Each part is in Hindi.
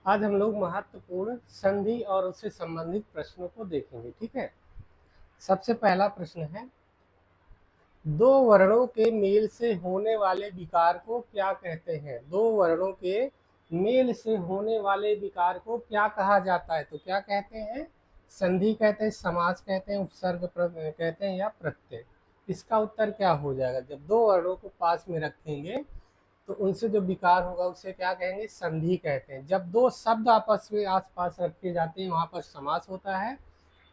आज हम लोग महत्वपूर्ण संधि और उससे संबंधित प्रश्नों को देखेंगे। ठीक है, सबसे पहला प्रश्न है, दो वर्णों के मेल से होने वाले विकार को क्या कहते हैं? दो वर्णों के मेल से होने वाले विकार को क्या कहा जाता है? तो क्या कहते हैं? संधि कहते हैं, समास कहते हैं, उपसर्ग कहते हैं या प्रत्यय। इसका उत्तर क्या हो जाएगा? जब दो वर्णों को पास में रखेंगे तो उनसे जो विकार होगा उसे क्या कहेंगे? संधि कहते हैं। जब दो शब्द आपस में आसपास रखे जाते हैं वहां पर समास होता है।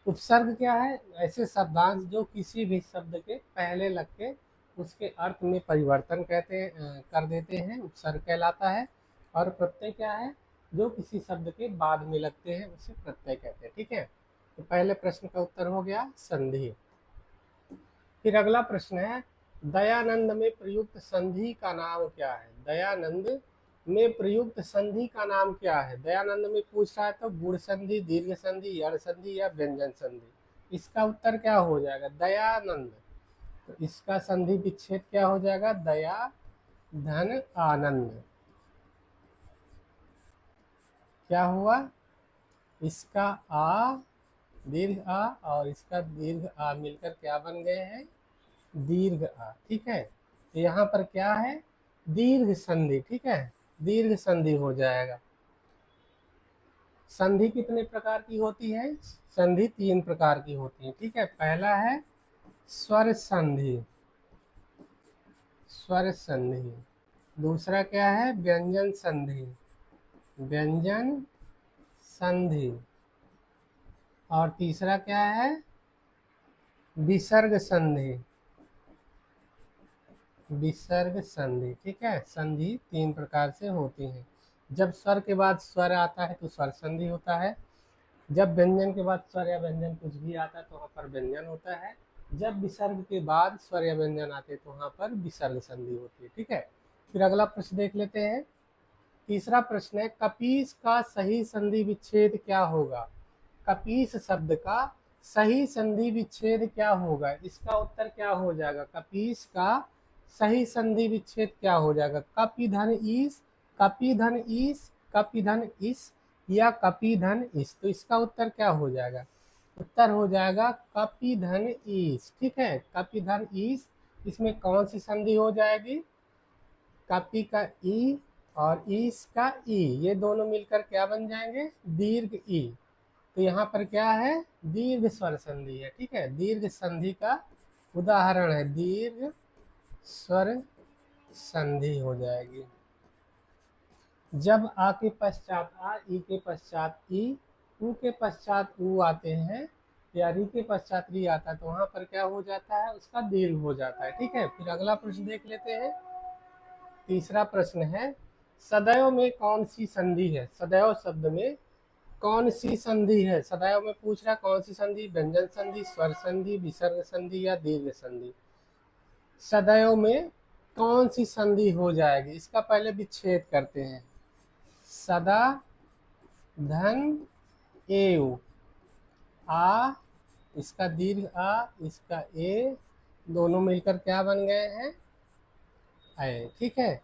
उपसर्ग क्या है? ऐसे शब्दांश जो किसी भी शब्द के पहले लग के उसके अर्थ में परिवर्तन कर देते हैं, उपसर्ग कहलाता है। और प्रत्यय क्या है? जो किसी शब्द के बाद में लगते हैं उसे प्रत्यय कहते हैं। ठीक है, तो पहले प्रश्न का उत्तर हो गया संधि। फिर अगला प्रश्न है, दयानंद में प्रयुक्त संधि का नाम क्या है? दयानंद में प्रयुक्त संधि का नाम क्या है? दयानंद में पूछ रहा है तो गुण संधि, दीर्घ संधि, यड़ संधि या व्यंजन संधि। इसका उत्तर क्या हो जाएगा? दयानंद। तो इसका संधि विच्छेद क्या हो जाएगा? दया धन आनंद। क्या हुआ? इसका आ दीर्घ आ और इसका दीर्घ आ मिलकर क्या बन गए हैं? दीर्घ आ। ठीक है, तो यहाँ पर क्या है? दीर्घ संधि। ठीक है, दीर्घ संधि हो जाएगा। संधि कितने प्रकार की होती है? संधि तीन प्रकार की होती है। ठीक है, पहला है स्वर संधि, स्वर संधि। दूसरा क्या है? व्यंजन संधि, व्यंजन संधि। और तीसरा क्या है? विसर्ग संधि, विसर्ग संधि। ठीक है, संधि तीन प्रकार से होती है। जब स्वर के बाद स्वर आता है तो स्वर संधि होता है। जब व्यंजन के बाद स्वर या व्यंजन कुछ भी आता है तो वहाँ पर व्यंजन होता है। जब विसर्ग के बाद स्वर या व्यंजन आते हैं तो वहाँ पर विसर्ग संधि होती है। ठीक है, फिर अगला प्रश्न देख लेते हैं। तीसरा प्रश्न है, कपीस का सही संधि विच्छेद क्या होगा? कपीस शब्द का सही संधि विच्छेद क्या होगा? इसका उत्तर क्या हो जाएगा? कपीस का सही संधि विच्छेद क्या हो जाएगा? कपि धन ईस, कपि धन ईस, कपि धन इस या कपि धन इस। तो इसका उत्तर क्या हो जाएगा? उत्तर हो जाएगा कपि धन ईस। ठीक है, कपि धन ईस। इसमें कौन सी संधि हो जाएगी? कपि का ई और ईस का ई, ये दोनों मिलकर क्या बन जाएंगे? दीर्घ ई। तो यहाँ पर क्या है? दीर्घ स्वर संधि है। ठीक है, दीर्घ संधि का उदाहरण है, दीर्घ स्वर संधि हो जाएगी। जब आ के पश्चात आ, ई के पश्चात ई, ऊ के पश्चात ऊ आते हैं या री के पश्चात री आता है तो वहां पर क्या हो जाता है? उसका दीर्घ हो जाता है। ठीक है, फिर अगला प्रश्न देख लेते हैं। तीसरा प्रश्न है, सदैव में कौन सी संधि है? सदैव शब्द में कौन सी संधि है? सदैव में पूछ रहा है कौन सी संधि? व्यंजन संधि, स्वर संधि, विसर्ग संधि या दीर्घ संधि। सदैव में कौन सी संधि हो जाएगी? इसका पहले विच्छेद करते हैं। सदा धन एव, आ, इसका दीर्घ आ, इसका ए, दोनों मिलकर क्या बन गए हैं? ए। ठीक है,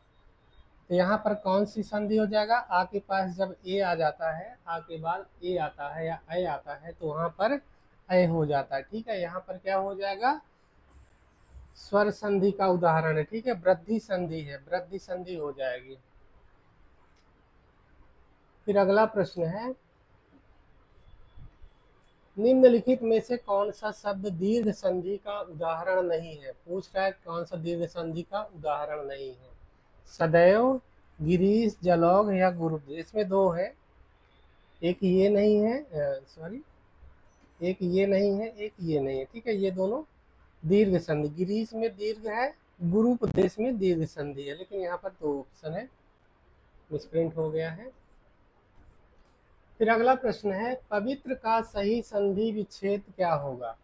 तो यहाँ पर कौन सी संधि हो जाएगा? आ के पास जब ए आ जाता है, आ के बाद ए आता है या ए आता है तो वहां पर ए हो जाता है। ठीक है, यहाँ पर क्या हो जाएगा? स्वर संधि का उदाहरण है। ठीक है, वृद्धि संधि है, वृद्धि संधि हो जाएगी। फिर अगला प्रश्न है, निम्नलिखित में से कौन सा शब्द दीर्घ संधि का उदाहरण नहीं है? पूछ रहा है कौन सा दीर्घ संधि का उदाहरण नहीं है। सदैव, गिरीश, जलौघ या गुरुदेव। इसमें दो है, एक ये नहीं है, सॉरी, एक ये नहीं है, एक ये नहीं है। ठीक है, ये दोनों दीर्घ संधि, गिरीश में दीर्घ है, गुरुपदेश में दीर्घ संधि है, लेकिन यहाँ पर दो ऑप्शन है, मिसप्रिंट हो गया है। फिर अगला प्रश्न है, पवित्र का सही संधि विच्छेद क्या होगा?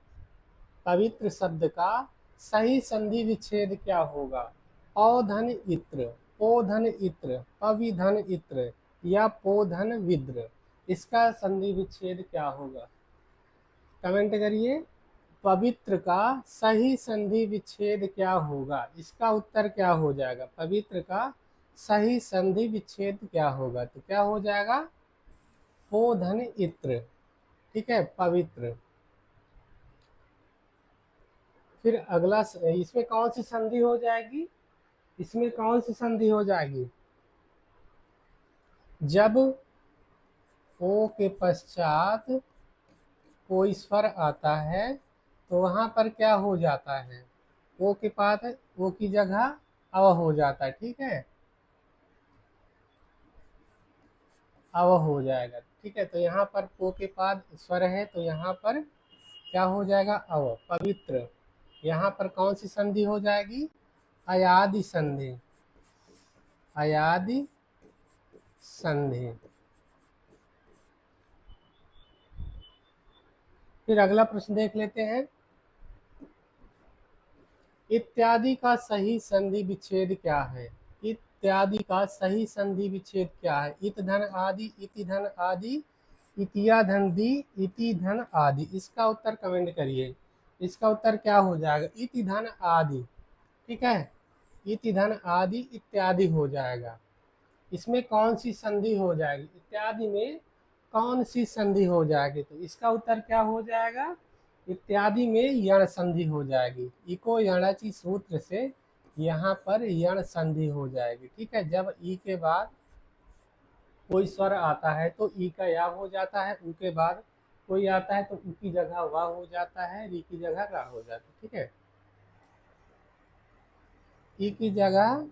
पवित्र शब्द का सही संधि विच्छेद क्या होगा? औधन इत्र, पोधन इत्र, पविधन इत्र या पोधन विद्र। इसका संधि विच्छेद क्या होगा? कमेंट करिए। पवित्र का सही संधि विच्छेद क्या होगा? इसका उत्तर क्या हो जाएगा? पवित्र का सही संधि विच्छेद क्या होगा? तो क्या हो जाएगा? पो धन इत्र, ठीक है, पवित्र। फिर अगला इसमें कौन सी संधि हो जाएगी, इसमें कौन सी संधि हो जाएगी, जब ओ के पश्चात कोई स्वर आता है तो वहां पर क्या हो जाता है, ओ के बाद ओ की जगह अव हो जाता है, ठीक है, अव हो जाएगा, ठीक है। तो यहाँ पर ओ के बाद स्वर है तो यहाँ पर क्या हो जाएगा, अव, पवित्र। यहाँ पर कौन सी संधि हो जाएगी, अयादि संधि, अयादि संधि। फिर अगला प्रश्न देख लेते हैं, इत्यादि का सही संधि विच्छेद क्या है, इत्यादि का सही संधि विच्छेद क्या है, इत धन आदि, इति धन आदि, इतिया धन दी, इति धन आदि। इसका उत्तर कमेंट करिए, इसका उत्तर क्या हो जाएगा, इति धन आदि, ठीक है, इति धन आदि इत्यादि हो जाएगा। इसमें कौन सी संधि हो जाएगी, इत्यादि में कौन सी संधि हो जाएगी, तो इसका उत्तर क्या हो जाएगा, इत्यादि में यण संधि हो जाएगी। इको यणाची सूत्र से यहाँ पर यण संधि हो जाएगी, ठीक है। जब ई के बाद कोई स्वर आता है तो ई का या हो जाता है, ऊ के बाद कोई आता है तो ऊ की जगह वा हो जाता है, री की जगह रा हो जाता है, ठीक है। ई की जगह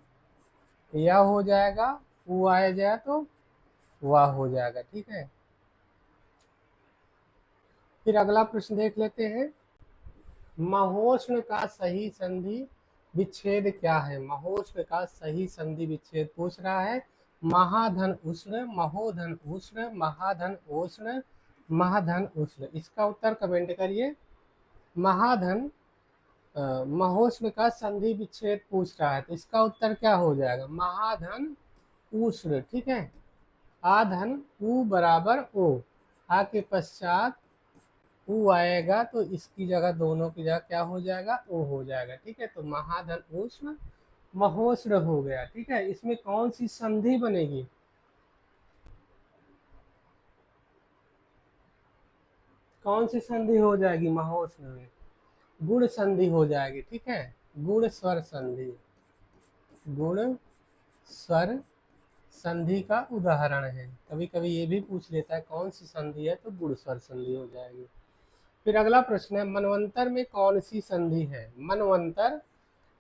या हो जाएगा, ऊ आया जाए तो वाह हो जाएगा, ठीक है। फिर अगला प्रश्न देख लेते हैं, महोष्ण का सही संधि विच्छेद क्या है, महोष्ण का सही संधि विच्छेद पूछ रहा है। महाधन उष्ण, महोधन उष्ण, महाधन उष्ण, महाधन उष्ण। इसका उत्तर कमेंट करिए। महाधन महोष्ण का संधि विच्छेद पूछ रहा है तो इसका उत्तर क्या हो जाएगा, महाधन उष्ण, ठीक है। आधन उ बराबर ओ, आ के पश्चात उ आएगा तो इसकी जगह दोनों की जगह क्या हो जाएगा, ओ हो जाएगा, ठीक है। तो महाधन उष्ण महोष्ण हो गया, ठीक है। इसमें कौन सी संधि बनेगी, कौन सी संधि हो जाएगी महोष्ण में, गुण संधि हो जाएगी, ठीक है, गुण स्वर संधि। गुण स्वर संधि का उदाहरण है, कभी कभी ये भी पूछ लेता है कौन सी संधि है, तो गुण स्वर संधि हो जाएगी। फिर अगला प्रश्न है, मनवंतर में कौन सी संधि है, मनवंतर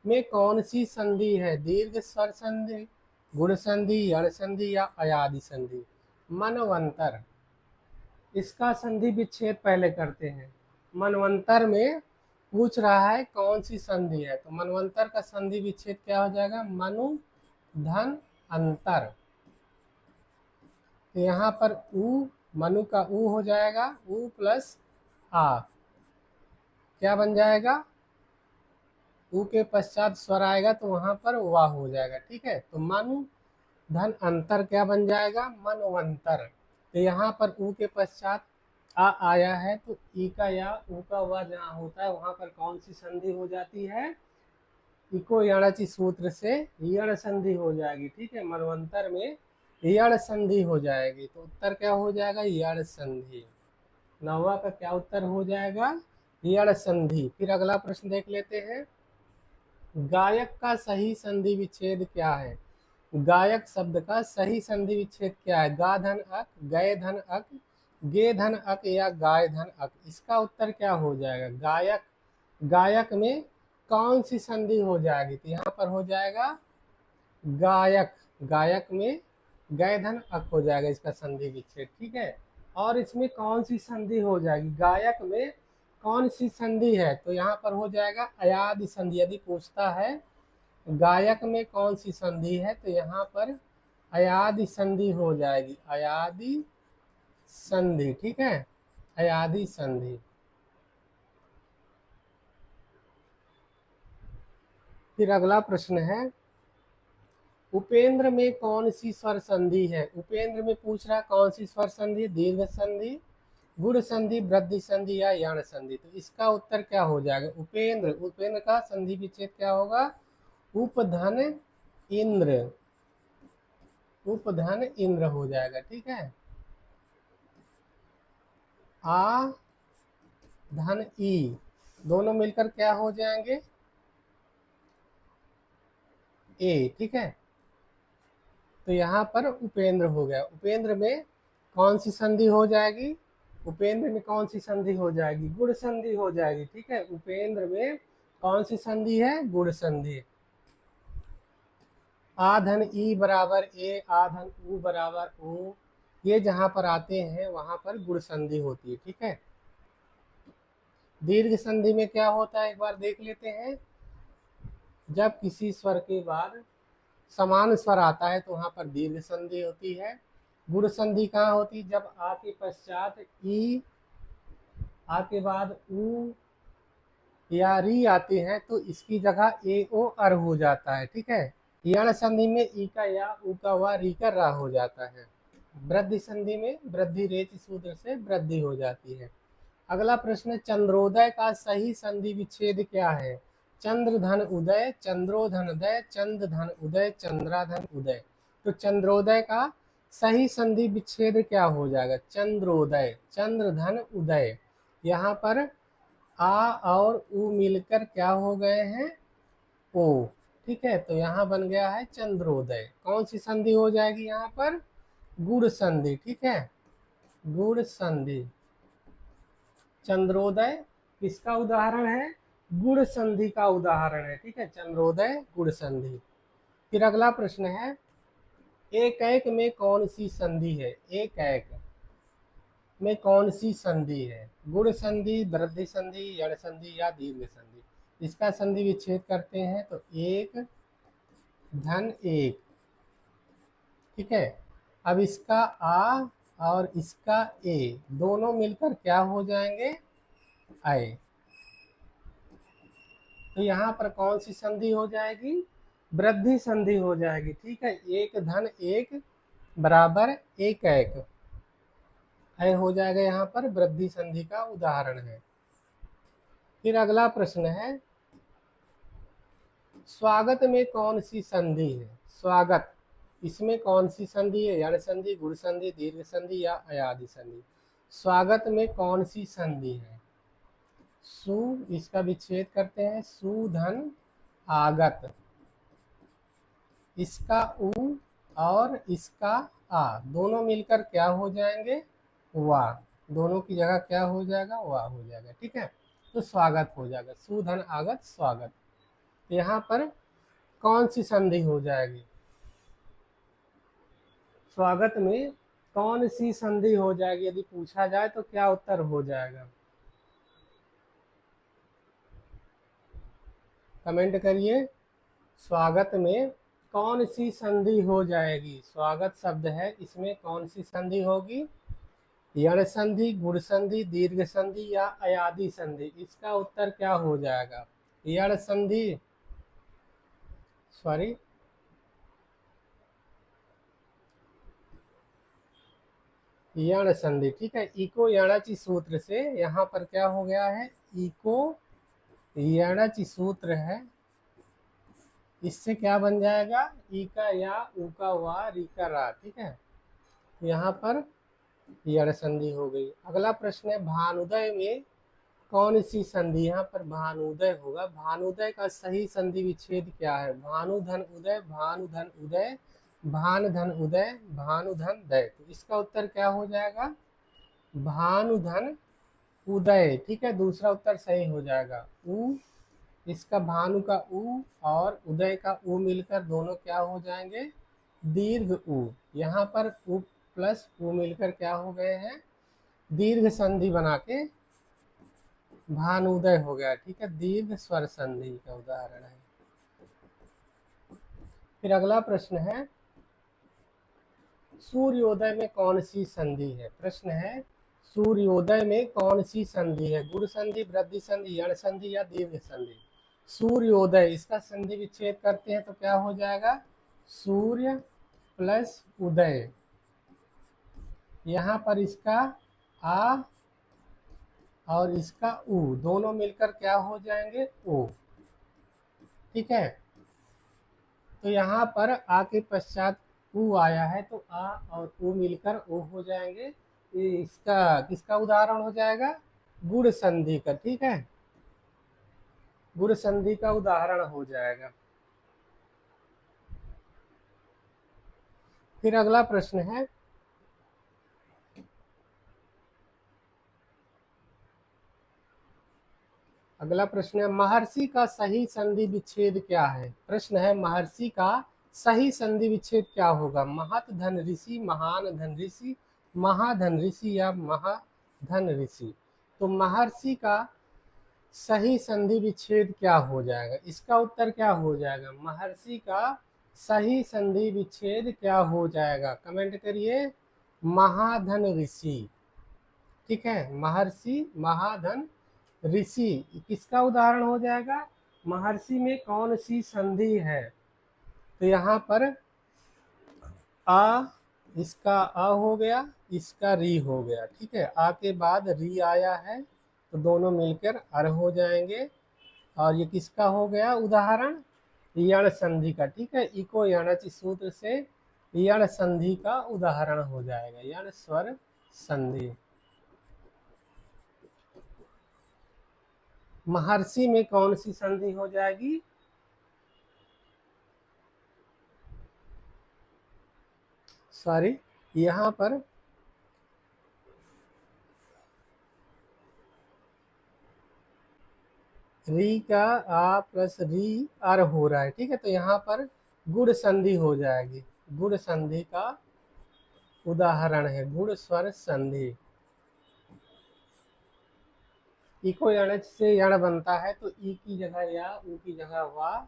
में कौन सी संधि है, दीर्घ स्वर संधि, गुण संधि, यण संधि या अयादि संधि। मनवंतर, इसका संधि विच्छेद पहले करते हैं। मनवंतर में पूछ रहा है कौन सी संधि है, तो मनवंतर का संधि विच्छेद क्या हो जाएगा, मनु धन अंतर। तो यहाँ पर उ, मनु का उ हो जाएगा, उ प्लस आ, क्या बन जाएगा, उ के पश्चात स्वर आएगा तो वहां पर वाह हो जाएगा, ठीक है। तो मनु धन अंतर क्या बन जाएगा, मनवंतर। तो यहाँ पर उ के पश्चात आ आया है तो ई का या उ का वा जहाँ होता है वहां पर कौन सी संधि हो जाती है, इको यणाची सूत्र से यण संधि हो जाएगी, ठीक है। मनवंतर में यण संधि हो जाएगी, तो उत्तर क्या हो जाएगा, यण संधि। नौवा का क्या उत्तर हो जाएगा, यण संधि। फिर अगला प्रश्न देख लेते हैं, गायक का सही संधि विच्छेद क्या है, गायक शब्द का सही संधि विच्छेद क्या है, गा धन अक, गए धन अक, गे धन अक या गाय धन अक। इसका उत्तर क्या हो जाएगा, गायक, गायक में कौन सी संधि हो जाएगी, तो यहाँ पर हो जाएगा गायक, गायक में गए धन अक हो जाएगा इसका संधि विच्छेद, ठीक है। और इसमें कौन सी संधि हो जाएगी, गायक में कौन सी संधि है, तो यहाँ पर हो जाएगा अयादि संधि। यदि पूछता है गायक में कौन सी संधि है तो यहाँ पर अयादि संधि हो जाएगी, अयादि संधि, ठीक है, अयादि संधि। फिर अगला प्रश्न है, उपेंद्र में कौन सी स्वर संधि है, उपेंद्र में पूछ रहा कौन सी स्वर संधि, दीर्घ संधि, गुण संधि, वृद्धि संधि या यण संधि। तो इसका उत्तर क्या हो जाएगा, उपेंद्र, उपेंद्र का संधि विच्छेद क्या होगा, उपधन इंद्र, उपधन इंद्र हो जाएगा, ठीक है। आ धन ई, दोनों मिलकर क्या हो जाएंगे, ए। ठीक है, तो यहाँ पर उपेंद्र हो गया। उपेंद्र में कौन सी संधि हो जाएगी, उपेंद्र में कौन सी संधि हो जाएगी, गुण संधि हो जाएगी। ठीक है, उपेंद्र में कौन सी संधि है, गुण संधि। आ धन ई बराबर ए, आ धन उ बराबर ओ, ये जहां पर आते हैं वहां पर गुण संधि होती है। ठीक है, दीर्घ संधि में क्या होता है एक बार देख लेते हैं। जब किसी स्वर के बाद समान स्वर आता है तो वहां पर दीर्घ संधि होती है। गुण संधि कहाँ होती है, जब आ के पश्चात ई, आ के बाद उ या री आते हैं तो इसकी जगह ए ओ अर हो जाता है। ठीक है, यण संधि में ई का या, उ का वा, री का रा हो जाता है। वृद्धि संधि में वृद्धि रेच सूत्र से वृद्धि हो जाती है। अगला प्रश्न, चंद्रोदय का सही संधि विच्छेद क्या है। चंद्र धन उदय, चंद्रोधन उदय, चंद्र धन उदय, चंद्राधन उदय। तो चंद्रोदय का सही संधि विच्छेद क्या हो जाएगा, चंद्रोदय, चंद्र धन उदय। यहाँ पर आ और उ मिलकर क्या हो गए हैं, ओ। ठीक है, तो यहाँ बन गया है चंद्रोदय। कौन सी संधि हो जाएगी यहाँ पर, गुण संधि। ठीक है, गुण संधि। चंद्रोदय किसका उदाहरण है, गुण संधि का उदाहरण है। ठीक है, चंद्रोदय गुण संधि। फिर अगला प्रश्न है, एक एक में कौन सी संधि है, एक एक में कौन सी संधि है, गुण संधि, वृद्धि संधि, यण संधि या दीर्घ संधि। इसका संधि विच्छेद करते हैं तो एक धन एक। ठीक है, अब इसका आ और इसका ए दोनों मिलकर क्या हो जाएंगे, आए। तो यहाँ पर कौन सी संधि हो जाएगी, वृद्धि संधि हो जाएगी। ठीक है, एक धन एक बराबर एक एक, है हो जाएगा, यहाँ पर वृद्धि संधि का उदाहरण है। फिर अगला प्रश्न है, स्वागत में कौन सी संधि है, स्वागत, इसमें कौन सी संधि है, यण संधि, गुण संधि, दीर्घ संधि या अयादि संधि। स्वागत में कौन सी संधि है, सु, इसका विच्छेद करते हैं, सु धन आगत, इसका उ और इसका आ दोनों मिलकर क्या हो जाएंगे, वा, दोनों की जगह क्या हो जाएगा, वा हो जाएगा। ठीक है, तो स्वागत हो जाएगा, सुधन आगत स्वागत। यहाँ पर कौन सी संधि हो जाएगी, स्वागत में कौन सी संधि हो जाएगी, यदि पूछा जाए तो क्या उत्तर हो जाएगा, कमेंट करिए। स्वागत में कौन सी संधि हो जाएगी, स्वागत शब्द है, इसमें कौन सी संधि होगी, यण संधि, गुण संधि, दीर्घ संधि या अयादि संधि। इसका उत्तर क्या हो जाएगा, यण संधि, सॉरी यण संधि। ठीक है, इको यणाची सूत्र से यहाँ पर क्या हो गया है, इको यणाची सूत्र है, इससे क्या बन जाएगा, ई का या, उ का वा, री का रा। ठीक है, यहाँ पर यण संधि हो गई। अगला प्रश्न है, भानुदय में कौन सी संधि, यहाँ पर भानुदय होगा, भानुदय का सही संधि विच्छेद क्या है, भानुधन उदय, भानुधन उदय, भानधन उदय, भानुधन दय। तो इसका उत्तर क्या हो जाएगा, भानुधन उदय। ठीक है, दूसरा उत्तर सही हो जाएगा। उ, इसका भानु का उ और उदय का उ मिलकर दोनों क्या हो जाएंगे, दीर्घ उ। यहाँ पर उ प्लस उ मिलकर क्या हो गए हैं, दीर्घ संधि बना के भानुदय हो गया। ठीक है, दीर्घ स्वर संधि का उदाहरण है। फिर अगला प्रश्न है, सूर्योदय में कौन सी संधि है, प्रश्न है सूर्योदय में कौन सी संधि है, गुण संधि, वृद्धि संधि, यण संधि या दीर्घ संधि। सूर्योदय, इसका संधि विच्छेद करते हैं तो क्या हो जाएगा, सूर्य प्लस उदय, यहाँ पर इसका आ और इसका उ दोनों मिलकर क्या हो जाएंगे, ओ। ठीक है, तो यहाँ पर आ के पश्चात उ आया है तो आ और उ मिलकर ओ हो जाएंगे, इसका किसका उदाहरण हो जाएगा? गुण संधि का, ठीक है, गुण संधि का उदाहरण हो जाएगा। फिर अगला प्रश्न है, अगला प्रश्न है महर्षि का सही संधि विच्छेद क्या है? प्रश्न है महर्षि का सही संधि विच्छेद क्या होगा? महत धन ऋषि, महान धन ऋषि, महाधन ऋषि या महाधन ऋषि। तो महर्षि का सही संधि विच्छेद क्या हो जाएगा? इसका उत्तर क्या हो जाएगा? महर्षि का सही संधि विच्छेद क्या हो जाएगा? कमेंट करिए, महाधन ऋषि। ठीक है, महर्षि महाधन ऋषि किसका उदाहरण हो जाएगा? महर्षि में कौन सी संधि है? तो यहाँ पर आ, इसका आ हो गया, इसका री हो गया। ठीक है, आ के बाद री आया है तो दोनों मिलकर अर हो जाएंगे। और ये किसका हो गया उदाहरण? यण संधि का। ठीक है, इको यणच सूत्र से यण संधि का उदाहरण हो जाएगा, यण स्वर संधि। महर्षि में कौन सी संधि हो जाएगी? सॉरी, यहाँ पर री का आ प्लस री अर हो रहा है। ठीक है, तो यहाँ पर गुण संधि हो जाएगी, गुण संधि का उदाहरण है गुण स्वर संधि। ई को यण से यण बनता है तो ई की जगह या, ऊ की जगह वा,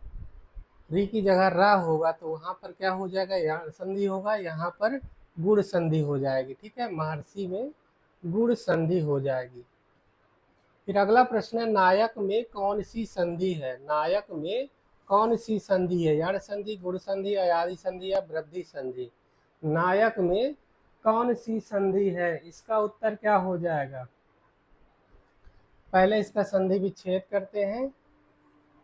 री की जगह रा होगा तो वहां पर क्या हो जाएगा? यण संधि होगा, यहाँ पर गुण संधि हो जाएगी। ठीक है, महर्षि में गुण संधि हो जाएगी। फिर अगला प्रश्न है नायक में कौन सी संधि है? नायक में कौन सी संधि है? यण संधि, गुण संधि, अयादि संधि या वृद्धि संधि। नायक में कौन सी संधि है? इसका उत्तर क्या हो जाएगा? पहले इसका संधि विच्छेद करते हैं।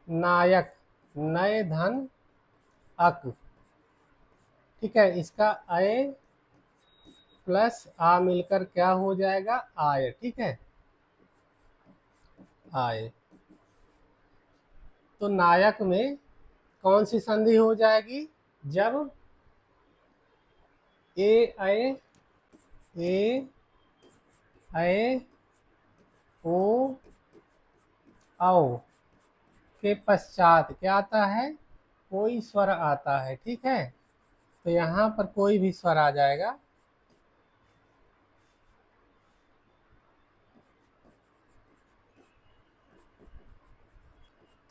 नायक, नय धन अक। ठीक है, इसका अय प्लस आ मिलकर क्या हो जाएगा? आय। ठीक है, आय। तो नायक में कौन सी संधि हो जाएगी? जब ए अय, ए अय ओ औ के पश्चात क्या आता है? कोई स्वर आता है। ठीक है, तो यहाँ पर कोई भी स्वर आ जाएगा।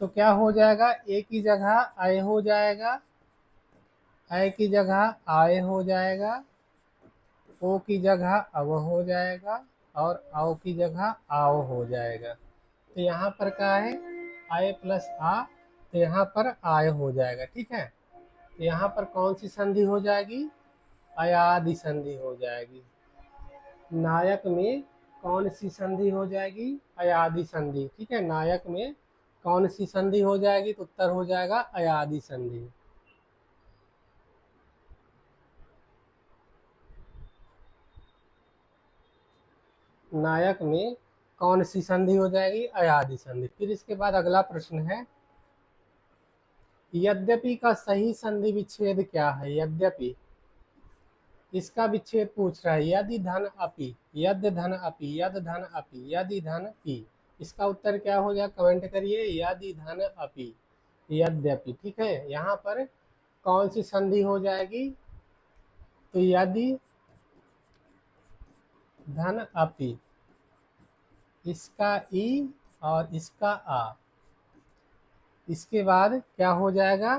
तो क्या हो जाएगा? ए की जगह अय हो जाएगा, अय की जगह आय हो जाएगा, ओ की जगह अव हो जाएगा और औ की जगह आओ हो जाएगा। तो यहाँ पर क्या है? आय प्लस आ, तो यहाँ पर आय हो जाएगा। ठीक है, तो यहाँ पर कौन सी संधि हो जाएगी? अयादि संधि हो जाएगी। नायक में कौन सी संधि हो जाएगी? अयादि संधि। ठीक है, नायक में कौन सी संधि हो जाएगी? तो उत्तर हो जाएगा अयादि संधि। नायक में कौन सी संधि हो जाएगी? अयादि संधि। फिर इसके बाद अगला प्रश्न है यद्यपि का सही संधि विच्छेद क्या है? यद्यपि, इसका विच्छेद पूछ रहा है। यदि धन अपि, यद धन अपि, यद धन अपि, यदि धन पि। इसका उत्तर क्या हो जाएगा? कमेंट करिए, यदि धन अपि, यद्यपि। ठीक है, यहाँ पर कौन सी संधि हो जाएगी? तो यदि धन अपि, इसका ई और इसका आ, इसके बाद क्या हो जाएगा?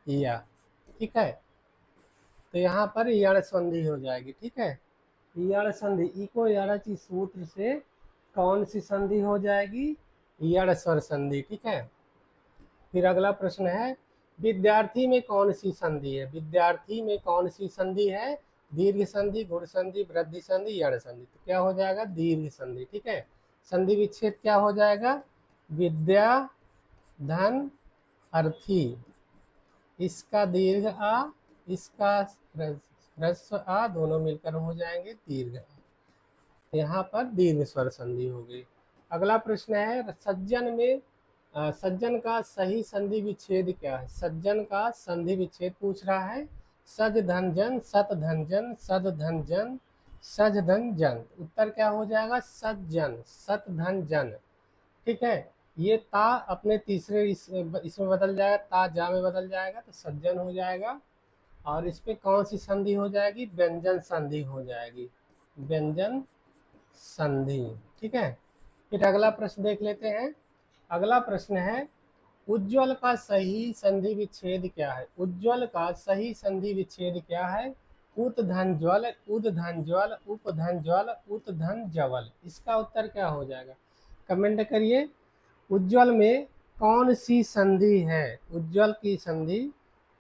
या। ठीक है, तो यहाँ पर यण संधि हो जाएगी। ठीक है, यण संधि, इको यणचि सूत्र से कौन सी संधि हो जाएगी? यण स्वर संधि। ठीक है, फिर अगला प्रश्न है विद्यार्थी में कौन सी संधि है? विद्यार्थी में कौन सी संधि है? दीर्घ संधि, गुण संधि, वृद्धि संधि, यण संधि। तो क्या हो जाएगा? दीर्घ संधि। ठीक है, संधि विच्छेद क्या हो जाएगा? विद्या धन अर्थी, इसका दीर्घ आ, इसका ह्रस्व आ, दोनों मिलकर हो जाएंगे दीर्घ आ। यहाँ पर दीर्घ स्वर संधि हो गई। अगला प्रश्न है सज्जन में सज्जन का सही संधि विच्छेद क्या है? सज्जन का संधि विच्छेद पूछ रहा है। सज धन जन, सत धन जन, सद धन जन, सज धन जन। उत्तर क्या हो जाएगा? सज्जन, सत धन जन। ठीक है, ये ता अपने तीसरे इसमें बदल जाएगा, ता जा में बदल जाएगा तो सज्जन हो जाएगा। और इस पे कौन सी संधि हो जाएगी? व्यंजन संधि हो जाएगी, व्यंजन संधि। ठीक है, फिर अगला प्रश्न देख लेते हैं। अगला प्रश्न है उज्ज्वल का सही संधि विच्छेद क्या है? उज्ज्वल का सही संधि विच्छेद क्या है? उत धन ज्वल, उद धन ज्वल, उप धन ज्वल, उत धन ज्वल। इसका उत्तर क्या हो जाएगा? कमेंट करिए। उज्ज्वल में कौन सी संधि है? उज्ज्वल की संधि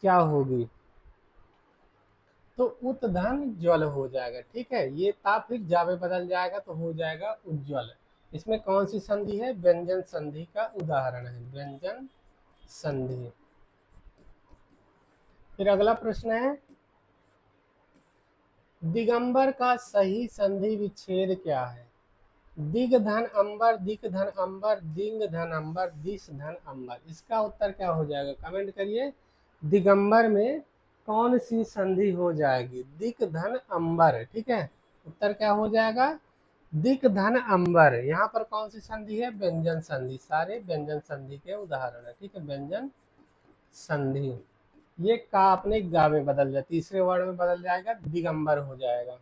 क्या होगी? तो उत धन ज्वल हो जाएगा। ठीक है, ये ता फिर जावे बदल जाएगा तो हो जाएगा उज्ज्वल। इसमें कौन सी संधि है? व्यंजन संधि का उदाहरण है, व्यंजन संधि। फिर अगला प्रश्न है दिगंबर का सही संधि विच्छेद क्या है? दिग धन अंबर, दिक धन अंबर, दिंग धन अंबर, दिस धन अंबर। इसका उत्तर क्या हो जाएगा? कमेंट करिए। दिगंबर में कौन सी संधि हो जाएगी? दिक धन अंबर। ठीक है, उत्तर क्या हो जाएगा? दिक धन अंबर। यहाँ पर कौन सी संधि है? व्यंजन संधि। सारे व्यंजन संधि के उदाहरण है। ठीक है, व्यंजन संधि। ये का अपने गा में बदल जाए, तीसरे वर्ड में बदल जाएगा, दिगंबर हो जाएगा।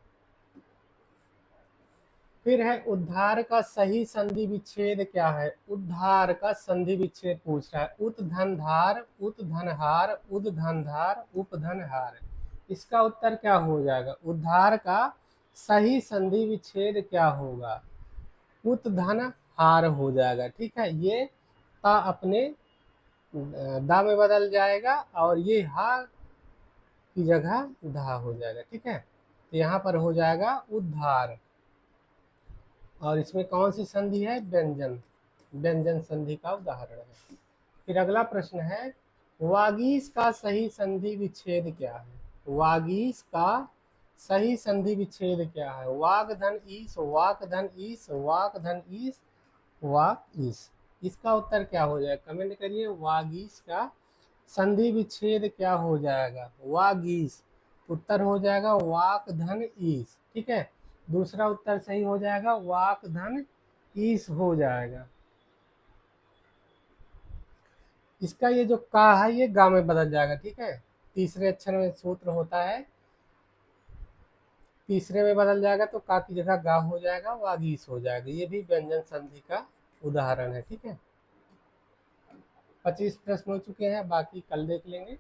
फिर है उद्धार का सही संधि विच्छेद क्या है? उद्धार का संधि विच्छेद पूछ रहा है। उत धन धार, उत धन हार, उद धन धार, उप धन हार। इसका उत्तर क्या हो जाएगा? उद्धार का सही संधि विच्छेद क्या होगा? उत धन हार हो जाएगा। ठीक है, ये ता अपने दा में बदल जाएगा और ये हा की जगह धा हो जाएगा। ठीक है, तो यहाँ पर हो जाएगा उद्धार। और इसमें कौन सी संधि है? व्यंजन, व्यंजन संधि का उदाहरण है। फिर अगला प्रश्न है वागीश का सही संधि विच्छेद क्या है? वागीश का सही संधि विच्छेद क्या है? वाग धन ईस, वाक धन ईस, वाक धन ईस, वाक ईस। इसका उत्तर क्या हो जाएगा? कमेंट करिए। वागीश का संधि विच्छेद क्या हो जाएगा? वागीश। उत्तर हो जाएगा वाक धन ईस। ठीक है, दूसरा उत्तर सही हो जाएगा, वाक धन ईस हो जाएगा। इसका ये जो का है ये गा में बदल जाएगा। ठीक है, तीसरे अक्षर में सूत्र होता है, तीसरे में बदल जाएगा तो का की जगह गा हो जाएगा, वागीस हो जाएगा। ये भी व्यंजन संधि का उदाहरण है। ठीक है, 25 प्रश्न हो चुके हैं, बाकी कल देख लेंगे।